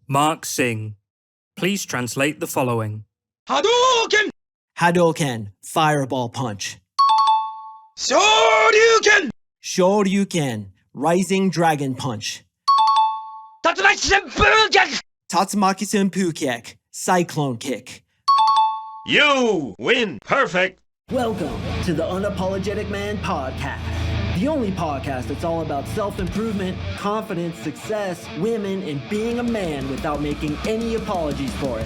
Mark Singh. Please translate the following. Hadouken! Hadouken, fireball punch. Shoryuken! Shoryuken, rising dragon punch. Tatsumaki Senpu! Tatsumaki Senpu kick, cyclone kick. You win perfect! Welcome to the Unapologetic Man Podcast, the only podcast that's all about self-improvement, confidence, success, women, and being a man without making any apologies for it.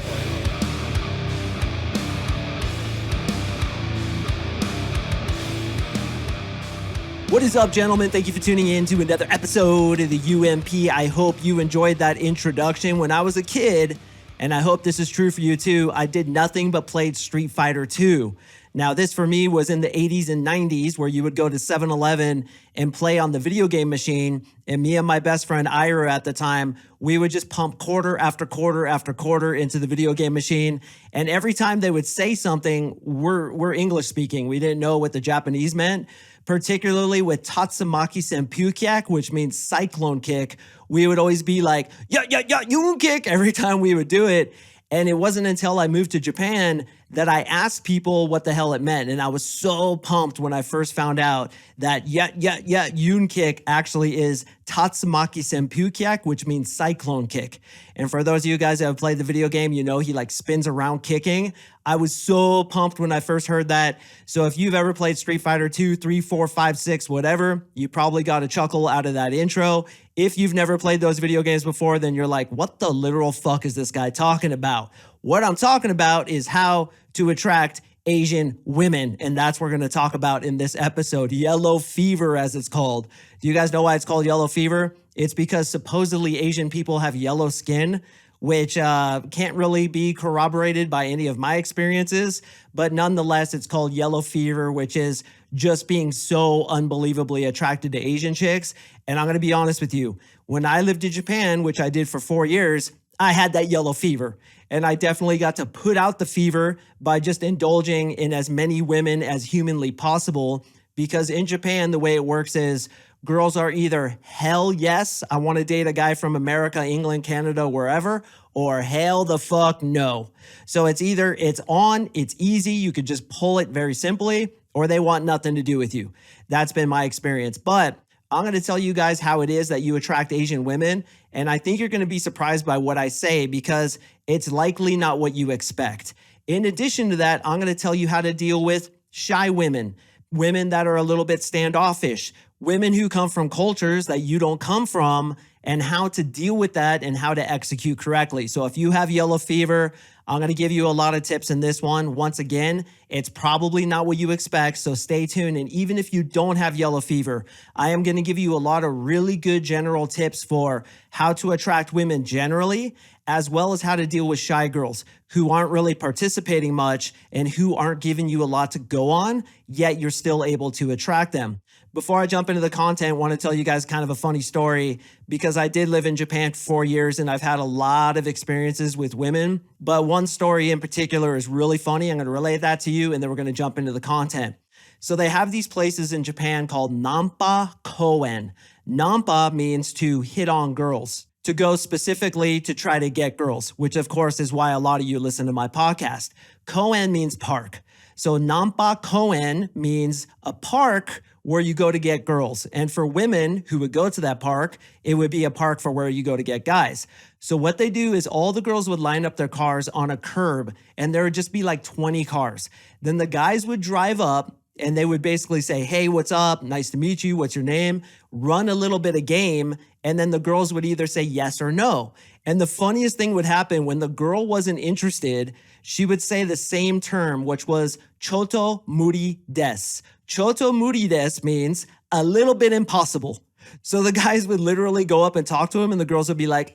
What is up, gentlemen? Thank you for tuning in to another episode of the UMP. I hope you enjoyed that introduction. When I was a kid, and I hope this is true for you too, I did nothing but played Street Fighter 2. Now, this for me was in the 80s and 90s where you would go to 7-Eleven and play on the video game machine. And me and my best friend Ira at the time, we would just pump quarter after quarter after quarter into the video game machine. And every time they would say something, we're English speaking. We didn't know what the Japanese meant. Particularly with Tatsumaki Senpu kick, which means cyclone kick, we would always be like, yeah, you kick every time we would do it. And it wasn't until I moved to Japan that I asked people what the hell it meant. And I was so pumped when I first found out that yun kick actually is Tatsumaki Senpu kick, which means cyclone kick. And for those of you guys that have played the video game, you know he like spins around kicking. I was so pumped when I first heard that. So if you've ever played Street Fighter 2, 3, 4, 5, 6, whatever, you probably got a chuckle out of that intro. If you've never played those video games before, then you're like, what the literal fuck is this guy talking about? What I'm talking about is how to attract Asian women. And that's what we're going to talk about in this episode. Yellow fever, as it's called. Do you guys know why it's called yellow fever? It's because supposedly Asian people have yellow skin, which can't really be corroborated by any of my experiences. But nonetheless, it's called yellow fever, which is just being so unbelievably attracted to Asian chicks. And I'm going to be honest with you. When I lived in Japan, which I did for 4 years, I had that yellow fever. And I definitely got to put out the fever by just indulging in as many women as humanly possible. Because in Japan, the way it works is girls are either hell yes, I want to date a guy from America, England, Canada, wherever, or hell the fuck no. So it's either it's on, it's easy, you could just pull it very simply, or they want nothing to do with you. That's been my experience. But I'm going to tell you guys how it is that you attract Asian women. And I think you're going to be surprised by what I say because it's likely not what you expect. In addition to that, I'm going to tell you how to deal with shy women, women that are a little bit standoffish, women who come from cultures that you don't come from, and how to deal with that and how to execute correctly. So if you have yellow fever, I'm going to give you a lot of tips in this one. Once again, it's probably not what you expect, so stay tuned. And even if you don't have yellow fever, I am going to give you a lot of really good general tips for how to attract women generally, as well as how to deal with shy girls who aren't really participating much and who aren't giving you a lot to go on, yet you're still able to attract them. Before I jump into the content, I want to tell you guys kind of a funny story because I did live in Japan for 4 years and I've had a lot of experiences with women. But one story in particular is really funny. I'm going to relay that to you and then we're going to jump into the content. So they have these places in Japan called Nampa Koen. Nampa means to hit on girls, to go specifically to try to get girls, which of course is why a lot of you listen to my podcast. Koen means park. So Nampa Koen means a park where you go to get girls. And for women who would go to that park, it would be a park for where you go to get guys. So what they do is all the girls would line up their cars on a curb and there would just be like 20 cars. Then the guys would drive up and they would basically say, hey, what's up? Nice to meet you. What's your name? Run a little bit of game. And then the girls would either say yes or no. And the funniest thing would happen when the girl wasn't interested, she would say the same term, which was choto muri desu. Choto muri desu means a little bit impossible. So the guys would literally go up and talk to him and the girls would be like,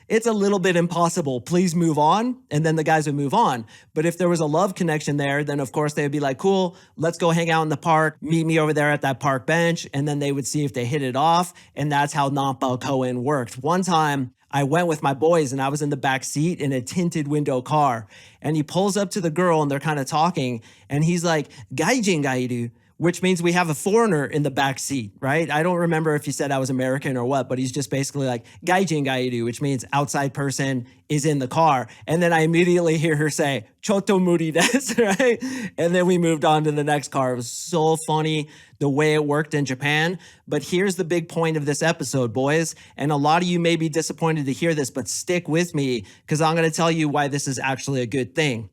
it's a little bit impossible. Please move on. And then the guys would move on. But if there was a love connection there, then of course they would be like, cool, let's go hang out in the park. Meet me over there at that park bench. And then they would see if they hit it off. And that's how Nampa Koen worked. One time I went with my boys and I was in the back seat in a tinted window car. And he pulls up to the girl and they're kind of talking. And he's like, gaijin ga iru, which means we have a foreigner in the back seat, right? I don't remember if he said I was American or what, but he's just basically like gaijin ga iru, which means outside person is in the car. And then I immediately hear her say, choto muri desu, right? And then we moved on to the next car. It was so funny the way it worked in Japan. But here's the big point of this episode, boys. And a lot of you may be disappointed to hear this, but stick with me because I'm going to tell you why this is actually a good thing.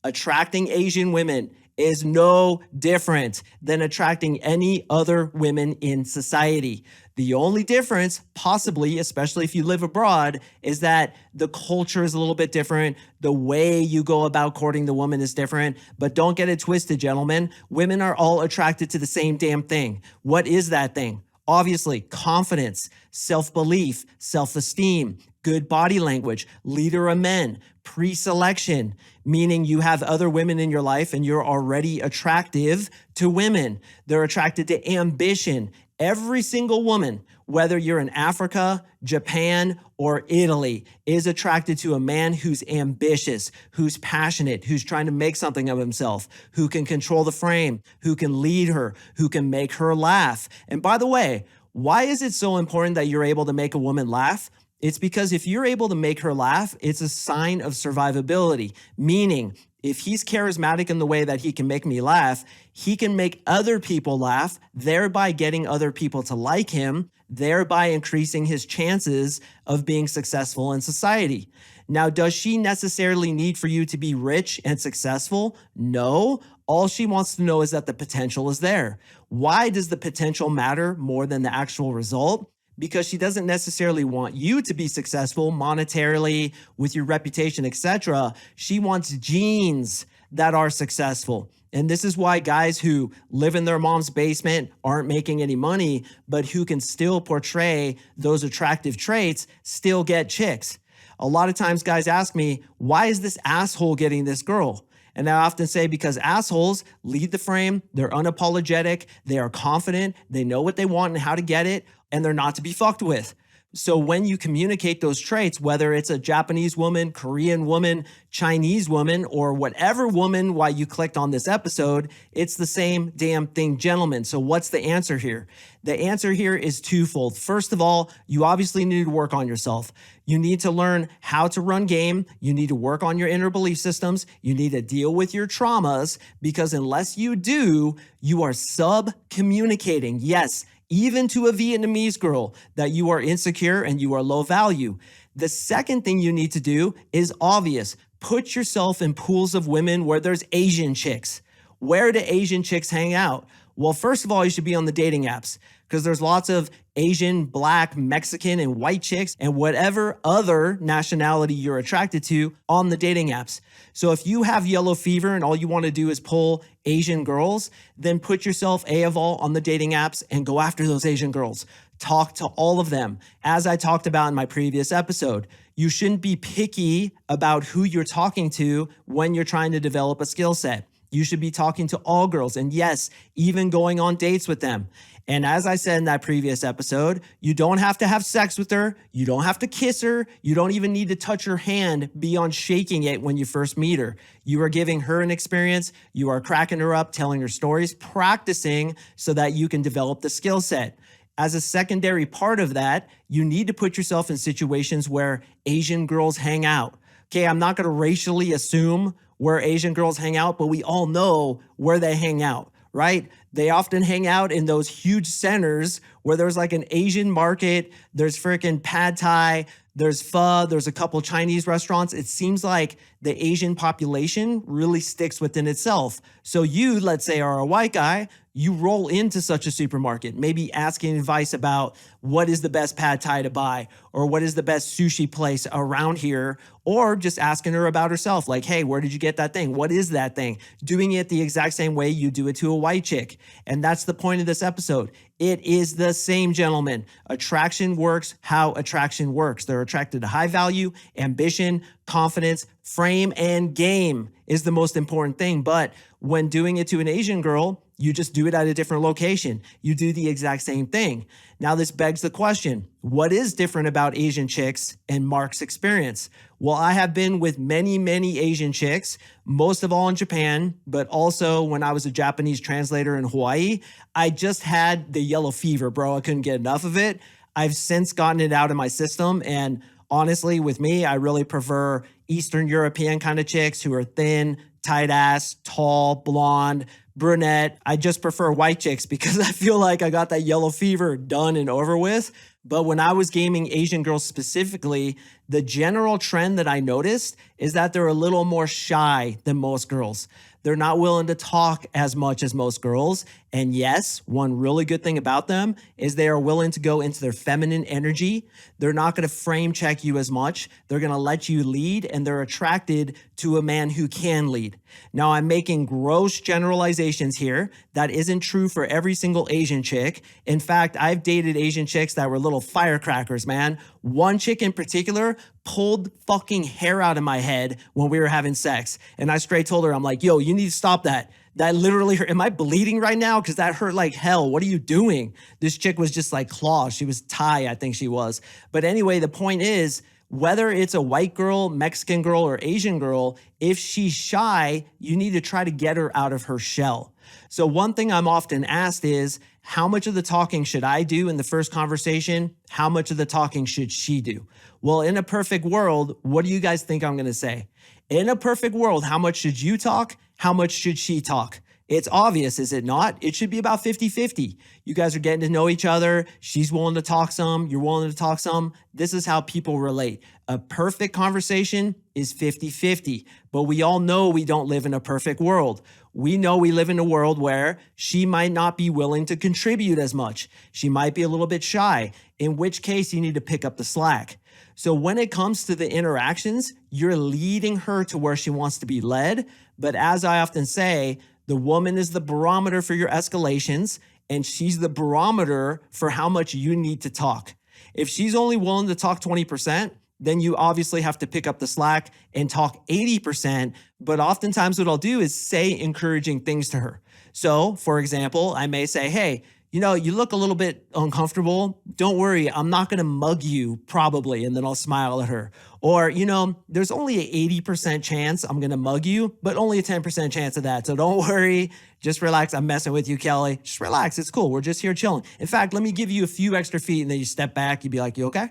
Attracting Asian women is no different than attracting any other women in society. The only difference, possibly, especially if you live abroad, is that the culture is a little bit different. The way you go about courting the woman is different. But don't get it twisted, gentlemen. Women are all attracted to the same damn thing. What is that thing? Obviously, confidence, self-belief, self-esteem, good body language, leader of men, pre-selection, meaning you have other women in your life and you're already attractive to women. They're attracted to ambition. Every single woman, whether you're in Africa, Japan, or Italy, is attracted to a man who's ambitious, who's passionate, who's trying to make something of himself, who can control the frame, who can lead her, who can make her laugh. And by the way, why is it so important that you're able to make a woman laugh? It's because if you're able to make her laugh, it's a sign of survivability, meaning if he's charismatic in the way that he can make me laugh, he can make other people laugh, thereby getting other people to like him, thereby increasing his chances of being successful in society. Now, does she necessarily need for you to be rich and successful? No. All she wants to know is that the potential is there. Why does the potential matter more than the actual result? Because she doesn't necessarily want you to be successful monetarily, with your reputation, etc. She wants genes that are successful. And this is why guys who live in their mom's basement aren't making any money, but who can still portray those attractive traits, still get chicks. A lot of times guys ask me, why is this asshole getting this girl? And I often say because assholes lead the frame, they're unapologetic, they are confident, they know what they want and how to get it, and they're not to be fucked with. So when you communicate those traits, whether it's a Japanese woman, Korean woman, Chinese woman, or whatever woman while you clicked on this episode, it's the same damn thing, gentlemen. So what's the answer here? The answer here is twofold. First of all, you obviously need to work on yourself. You need to learn how to run game. You need to work on your inner belief systems. You need to deal with your traumas, because unless you do, you are sub-communicating. Yes, even to a Vietnamese girl, that you are insecure and you are low value. The second thing you need to do is obvious. Put yourself in pools of women where there's Asian chicks. Where do Asian chicks hang out? Well, first of all, you should be on the dating apps, because there's lots of Asian, Black, Mexican, and white chicks and whatever other nationality you're attracted to on the dating apps. So if you have yellow fever and all you want to do is pull Asian girls, then put yourself AOL on the dating apps and go after those Asian girls. Talk to all of them. As I talked about in my previous episode, you shouldn't be picky about who you're talking to when you're trying to develop a skill set. You should be talking to all girls, and yes, even going on dates with them. And as I said in that previous episode, you don't have to have sex with her. You don't have to kiss her. You don't even need to touch her hand beyond shaking it when you first meet her. You are giving her an experience. You are cracking her up, telling her stories, practicing so that you can develop the skill set. As a secondary part of that, you need to put yourself in situations where Asian girls hang out. Okay, I'm not going to racially assume where Asian girls hang out, but we all know where they hang out, right? They often hang out in those huge centers where there's like an Asian market, there's freaking pad thai, there's pho, there's a couple Chinese restaurants. It seems like the Asian population really sticks within itself. So you, let's say, are a white guy, you roll into such a supermarket, maybe asking advice about what is the best pad thai to buy, or what is the best sushi place around here, or just asking her about herself, like, hey, where did you get that thing? What is that thing? Doing it the exact same way you do it to a white chick. And that's the point of this episode. It is the same, gentlemen. Attraction works how attraction works. They're attracted to high value, ambition, confidence, frame, and game is the most important thing. But when doing it to an Asian girl, You just do it at a different location. You do the exact same thing. Now, this begs the question, what is different about Asian chicks and Mark's experience? Well, I have been with many, many Asian chicks, most of all in Japan, but also when I was a Japanese translator in Hawaii. I just had the yellow fever, bro. I couldn't get enough of it. I've since gotten it out of my system. And honestly, with me, I really prefer Eastern European kind of chicks who are thin, tight ass, tall, blonde, brunette. I just prefer white chicks because I feel like I got that yellow fever done and over with. But when I was gaming Asian girls specifically, the general trend that I noticed is that they're a little more shy than most girls. They're not willing to talk as much as most girls. And yes, one really good thing about them is they are willing to go into their feminine energy. They're not going to frame check you as much. They're going to let you lead, and they're attracted to a man who can lead. Now, I'm making gross generalizations here. That isn't true for every single Asian chick. In fact, I've dated Asian chicks that were little firecrackers, man. One chick in particular pulled fucking hair out of my head when we were having sex. And I straight told her, I'm like, yo, you need to stop that. That literally hurt. Am I bleeding right now? Because that hurt like hell. What are you doing? This chick was just like claws. She was Thai, I think she was. But anyway, the point is, whether it's a white girl, Mexican girl, or Asian girl, if she's shy, you need to try to get her out of her shell. So one thing I'm often asked is, how much of the talking should I do in the first conversation? How much of the talking should she do? Well, in a perfect world, what do you guys think I'm going to say? In a perfect world, how much should you talk? How much should she talk? It's obvious, is it not? It should be about 50-50. You guys are getting to know each other. She's willing to talk some. You're willing to talk some. This is how people relate. A perfect conversation is 50-50. But we all know we don't live in a perfect world. We know we live in a world where she might not be willing to contribute as much. She might be a little bit shy, in which case you need to pick up the slack. So when it comes to the interactions, you're leading her to where she wants to be led. But as I often say, the woman is the barometer for your escalations, and she's the barometer for how much you need to talk. If she's only willing to talk 20%, then you obviously have to pick up the slack and talk 80%. But oftentimes what I'll do is say encouraging things to her. So for example, I may say, hey, you know, you look a little bit uncomfortable. Don't worry, I'm not going to mug you probably. And then I'll smile at her. Or, you know, there's only an 80% chance I'm going to mug you, but only a 10% chance of that. So don't worry. Just relax. I'm messing with you, Kelly. Just relax. It's cool. We're just here chilling. In fact, let me give you a few extra feet, and then you step back. You'd be like, you okay?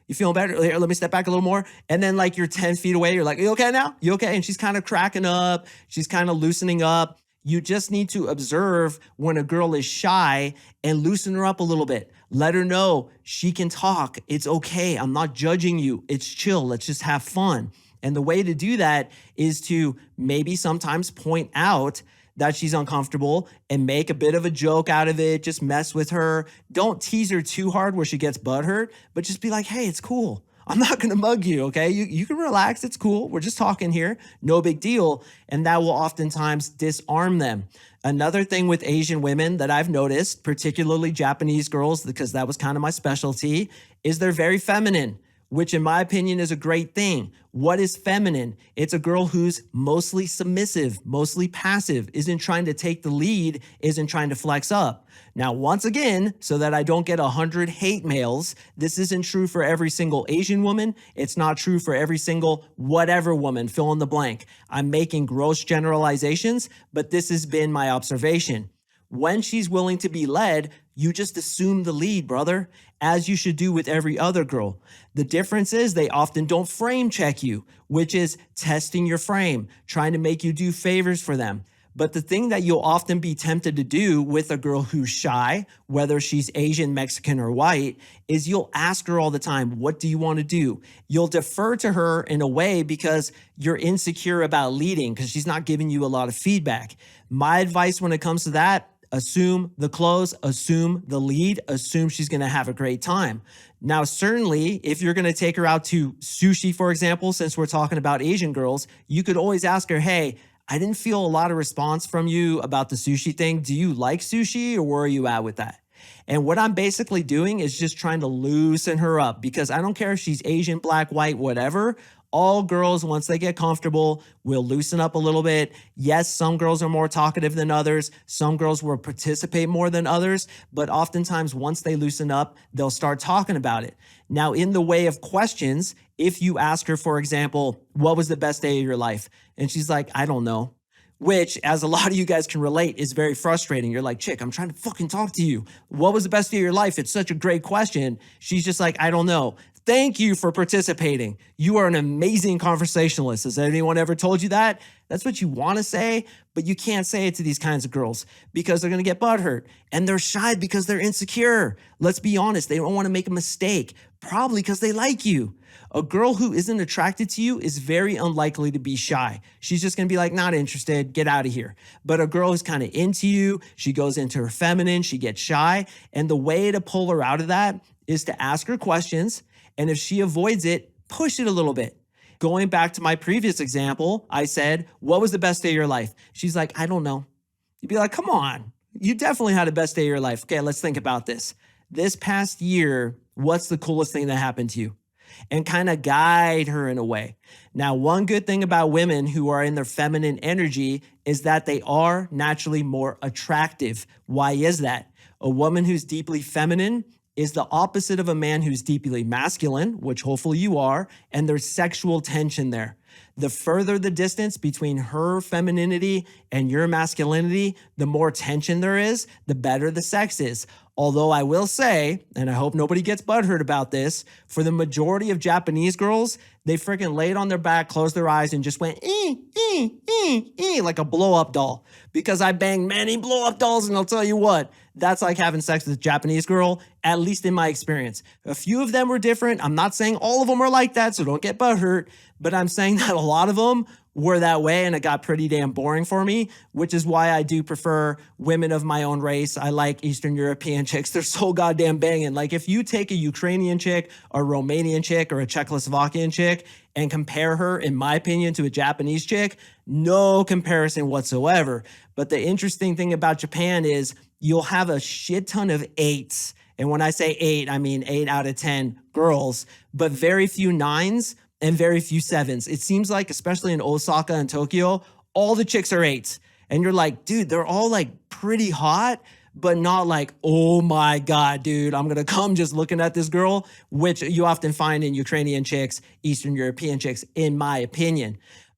You feeling better? Here, let me step back a little more. And then like you're 10 feet away. You're like, you okay now? You okay? And she's kind of cracking up. She's kind of loosening up. You just need to observe when a girl is shy and loosen her up a little bit. Let her know she can talk. It's okay. I'm not judging you. It's chill. Let's just have fun. And the way to do that is to maybe sometimes point out that she's uncomfortable and make a bit of a joke out of it. Just mess with her. Don't tease her too hard where she gets butthurt, but just be like, hey, it's cool. I'm not going to mug you, okay? You can relax. It's cool. We're just talking here. No big deal. And that will oftentimes disarm them. Another thing with Asian women that I've noticed, particularly Japanese girls, because that was kind of my specialty, is they're very feminine, which in my opinion is a great thing. What is feminine? It's a girl who's mostly submissive, mostly passive, isn't trying to take the lead, isn't trying to flex up. Now, once again, so that I don't get 100 hate mails, this isn't true for every single Asian woman. It's not true for every single whatever woman, fill in the blank. I'm making gross generalizations, but this has been my observation. When she's willing to be led, you just assume the lead, brother, as you should do with every other girl. The difference is they often don't frame check you, which is testing your frame, trying to make you do favors for them. But the thing that you'll often be tempted to do with a girl who's shy, whether she's Asian, Mexican, or white, is you'll ask her all the time, what do you want to do? You'll defer to her in a way because you're insecure about leading because she's not giving you a lot of feedback. My advice when it comes to that, assume the close, assume the lead, assume she's going to have a great time. Now, certainly, if you're going to take her out to sushi, for example, since we're talking about Asian girls, you could always ask her, hey, I didn't feel a lot of response from you about the sushi thing. Do you like sushi or where are you at with that? And what I'm basically doing is just trying to loosen her up because I don't care if she's Asian, black, white, whatever. All girls, once they get comfortable, will loosen up a little bit. Yes, some girls are more talkative than others. Some girls will participate more than others, but oftentimes once they loosen up, they'll start talking about it. Now, in the way of questions, if you ask her, for example, what was the best day of your life? And she's like, I don't know. Which, as a lot of you guys can relate, is very frustrating. You're like, chick, I'm trying to fucking talk to you. What was the best day of your life? It's such a great question. She's just like, I don't know. Thank you for participating. You are an amazing conversationalist. Has anyone ever told you that? That's what you want to say, but you can't say it to these kinds of girls because they're going to get butthurt. And they're shy because they're insecure. Let's be honest. They don't want to make a mistake, probably because they like you. A girl who isn't attracted to you is very unlikely to be shy. She's just going to be like, not interested, get out of here. But a girl who's kind of into you, she goes into her feminine, she gets shy. And the way to pull her out of that is to ask her questions. And if she avoids it, push it a little bit. Going back to my previous example, I said, what was the best day of your life? She's like, I don't know. You'd be like, come on. You definitely had the best day of your life. Okay, let's think about this. This past year, what's the coolest thing that happened to you? And kind of guide her in a way. Now, one good thing about women who are in their feminine energy is that they are naturally more attractive. Why is that? A woman who's deeply feminine is the opposite of a man who's deeply masculine, which hopefully you are, and there's sexual tension there. The further the distance between her femininity and your masculinity, the more tension there is, the better the sex is. Although I will say, and I hope nobody gets butthurt about this, for the majority of Japanese girls, they freaking laid on their back, closed their eyes, and just went like a blow-up doll. Because I banged many blow-up dolls, and I'll tell you what, that's like having sex with a Japanese girl, at least in my experience. A few of them were different. I'm not saying all of them are like that, so don't get butthurt, but I'm saying that a lot of them were that way, and it got pretty damn boring for me, which is why I do prefer women of my own race. I like Eastern European chicks. They're so goddamn banging. Like if you take a Ukrainian chick, a Romanian chick, or a Czechoslovakian chick and compare her, in my opinion, to a Japanese chick, no comparison whatsoever. But the interesting thing about Japan is you'll have a shit ton of 8s. And when I say 8, I mean 8 out of 10 girls, but very few 9s and very few 7s. It seems like, especially in Osaka and Tokyo, all the chicks are 8s. And you're like, dude, they're all like pretty hot, but not like, oh my God, dude, I'm going to come just looking at this girl, which you often find in Ukrainian chicks, Eastern European chicks, in my opinion.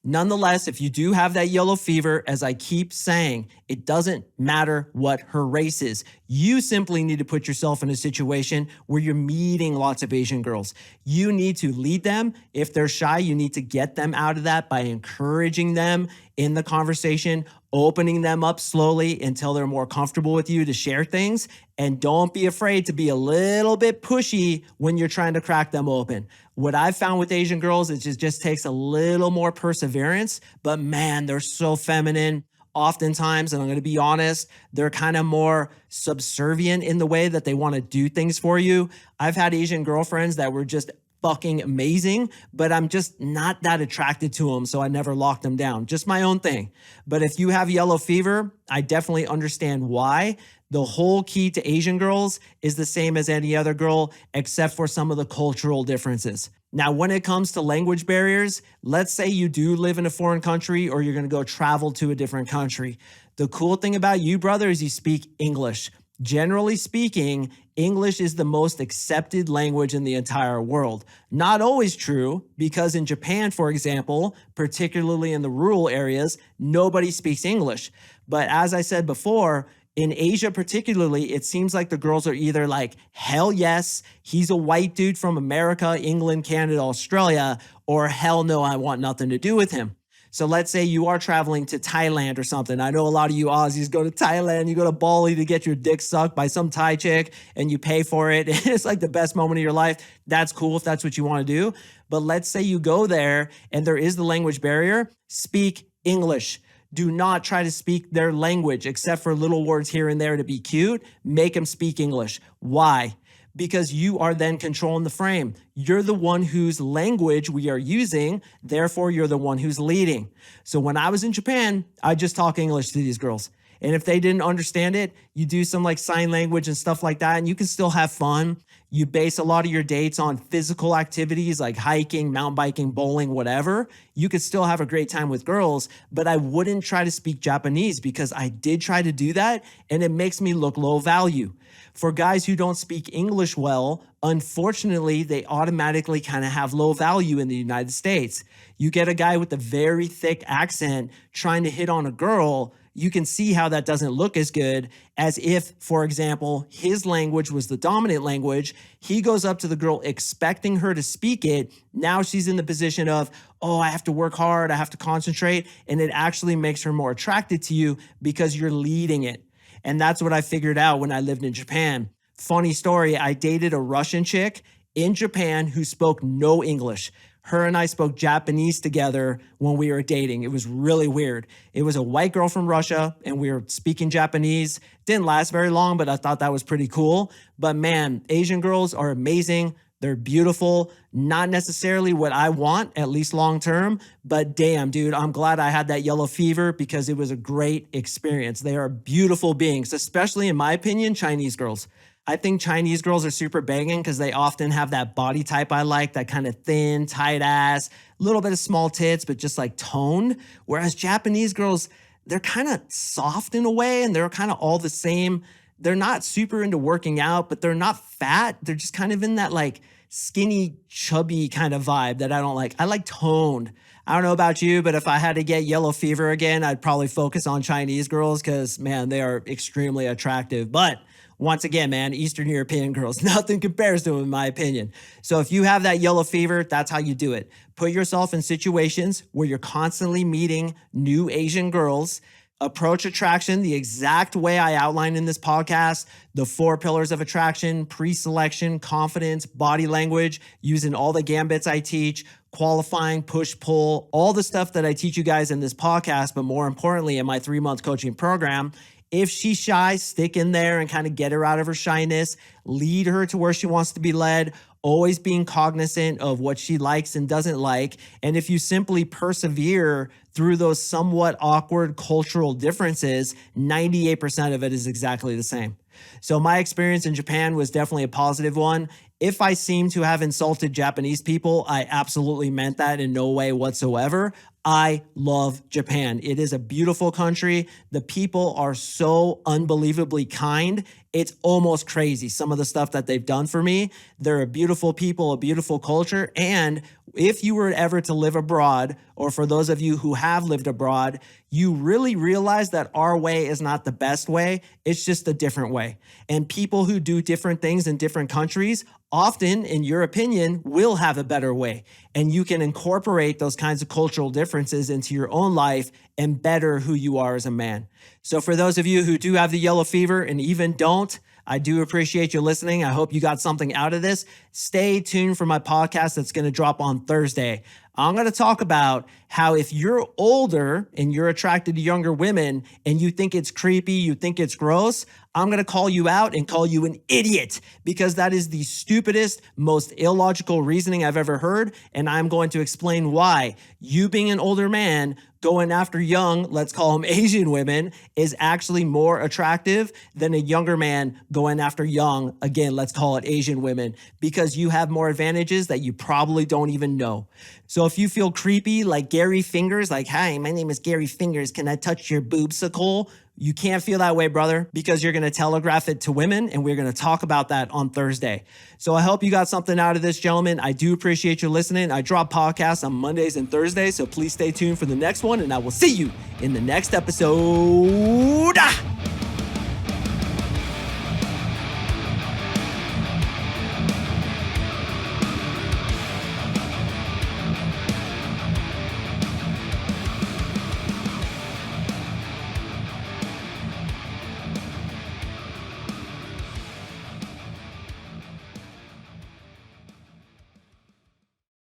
Nonetheless, if you do have that yellow fever, as I keep saying, it doesn't matter what her race is. You simply need to put yourself in a situation where you're meeting lots of Asian girls. You need to lead them. If they're shy, you need to get them out of that by encouraging them in the conversation, opening them up slowly until they're more comfortable with you to share things. And don't be afraid to be a little bit pushy when you're trying to crack them open. What I've found with Asian girls is it just takes a little more perseverance, but man, they're so feminine. Oftentimes, and I'm going to be honest, they're kind of more subservient in the way that they want to do things for you. I've had Asian girlfriends that were just fucking amazing, but I'm just not that attracted to them, so I never locked them down. Just my own thing. But if you have yellow fever, I definitely understand why. The whole key to Asian girls is the same as any other girl, except for some of the cultural differences. Now, when it comes to language barriers, let's say you do live in a foreign country or you're going to go travel to a different country. The cool thing about you, brother, is you speak English. Generally speaking, English is the most accepted language in the entire world. Not always true, because in Japan, for example, particularly in the rural areas, nobody speaks English. But as I said before, in Asia particularly, it seems like the girls are either like, hell yes, he's a white dude from America, England, Canada, Australia, or hell no, I want nothing to do with him. So let's say you are traveling to Thailand or something. I know a lot of you Aussies go to Thailand, you go to Bali to get your dick sucked by some Thai chick and you pay for it. It's like the best moment of your life. That's cool if that's what you want to do. But let's say you go there and there is the language barrier. Speak English. Do not try to speak their language except for little words here and there to be cute. Make them speak English. Why? Because you are then controlling the frame. You're the one whose language we are using, therefore you're the one who's leading. So when I was in Japan, I just talk English to these girls. And if they didn't understand it, you do some like sign language and stuff like that, and you can still have fun. you base a lot of your dates on physical activities like hiking, mountain biking, bowling, whatever, you could still have a great time with girls, but I wouldn't try to speak Japanese because I did try to do that and it makes me look low value. For guys who don't speak English well, unfortunately, they automatically kind of have low value in the United States. You get a guy with a very thick accent trying to hit on a girl, you can see how that doesn't look as good as if, for example, his language was the dominant language. He goes up to the girl expecting her to speak it. Now she's in the position of, oh, I have to work hard, I have to concentrate. And it actually makes her more attracted to you because you're leading it. And that's what I figured out when I lived in Japan. Funny story, I dated a Russian chick in Japan who spoke no English. Her and I spoke Japanese together when we were dating. It was really weird. It was a white girl from Russia and we were speaking Japanese. Didn't last very long, but I thought that was pretty cool. But man, Asian girls are amazing. They're beautiful. Not necessarily what I want, at least long term, but damn, dude, I'm glad I had that yellow fever because it was a great experience. They are beautiful beings, especially in my opinion, Chinese girls. I think Chinese girls are super banging because they often have that body type I like, that kind of thin, tight ass, a little bit of small tits, but just like toned. Whereas Japanese girls, they're kind of soft in a way and they're kind of all the same. They're not super into working out, but they're not fat. They're just kind of in that like skinny, chubby kind of vibe that I don't like. I like toned. I don't know about you, but if I had to get yellow fever again, I'd probably focus on Chinese girls because, man, they are extremely attractive. But once again, man, Eastern European girls, nothing compares to them in my opinion. So if you have that yellow fever, that's how you do it. Put yourself in situations where you're constantly meeting new Asian girls. Approach attraction the exact way I outlined in this podcast, the 4 pillars of attraction: pre-selection, confidence, body language, using all the gambits I teach, qualifying, push, pull, all the stuff that I teach you guys in this podcast, but more importantly in my 3-month coaching program. If she's shy, stick in there and kind of get her out of her shyness, lead her to where she wants to be led, always being cognizant of what she likes and doesn't like. And if you simply persevere through those somewhat awkward cultural differences, 98% of it is exactly the same. So my experience in Japan was definitely a positive one. If I seem to have insulted Japanese people, I absolutely meant that in no way whatsoever. I love Japan. It is a beautiful country. The people are so unbelievably kind. It's almost crazy, some of the stuff that they've done for me. They're a beautiful people, a beautiful culture. And if you were ever to live abroad, or for those of you who have lived abroad, you really realize that our way is not the best way. It's just a different way. And people who do different things in different countries often, in your opinion, will have a better way. And you can incorporate those kinds of cultural differences into your own life and better who you are as a man. So for those of you who do have the yellow fever and even don't, I do appreciate you listening. I hope you got something out of this. Stay tuned for my podcast that's going to drop on Thursday. I'm going to talk about how if you're older and you're attracted to younger women and you think it's creepy, you think it's gross, I'm going to call you out and call you an idiot because that is the stupidest, most illogical reasoning I've ever heard. And I'm going to explain why you being an older man going after young, let's call them Asian women, is actually more attractive than a younger man going after young, again, let's call it Asian women, because you have more advantages that you probably don't even know. So if you feel creepy like Gary Fingers, like, hi, my name is Gary Fingers, can I touch your boobsicle? You can't feel that way, brother, because you're going to telegraph it to women, and we're going to talk about that on Thursday. So I hope you got something out of this, gentlemen. I do appreciate you listening. I drop podcasts on Mondays and Thursdays, so please stay tuned for the next one, and I will see you in the next episode.